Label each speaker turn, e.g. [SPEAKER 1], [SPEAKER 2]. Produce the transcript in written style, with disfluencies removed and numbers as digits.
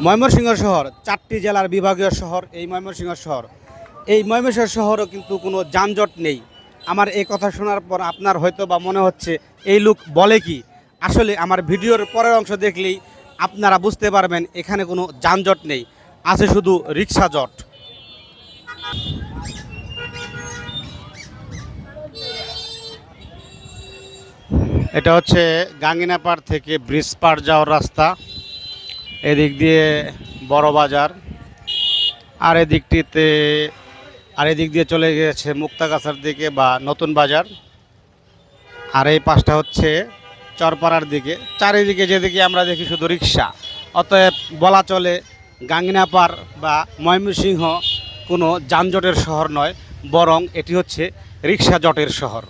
[SPEAKER 1] ময়মনসিংহ শহর 4টি জেলার বিভাগীয় শহর। এই ময়মনসিংহ শহরও কিন্তু কোনো যানজট নেই। আমার এই কথা শোনার পর আপনার হয়তো বা মনে হচ্ছে এই লোক বলে কি। আসলে আমার ভিডিওর পরের অংশ দেখলেই আপনারা বুঝতে পারবেন এখানে কোনো যানজট নেই, আছে শুধু রিক্সা জট। এটা হচ্ছে গাঙ্গিনাপাড় থেকে ব্রিজ পার যাওয়ার রাস্তা। এদিক দিয়ে বড় বাজার, আর এদিক দিয়ে চলে গিয়েছে মুক্তাগাছার দিকে বা নতুন বাজার। আর এই পাশটা হচ্ছে চরপাড়ার দিকে। চারিদিকে যেদিকে আমরা দেখি শুধু রিক্সা। অতএব বলা চলে গাঙ্গিনাপাড় বা ময়মনসিংহ কোনো যানজটের শহর নয়, বরং এটি হচ্ছে রিক্সা জটের শহর।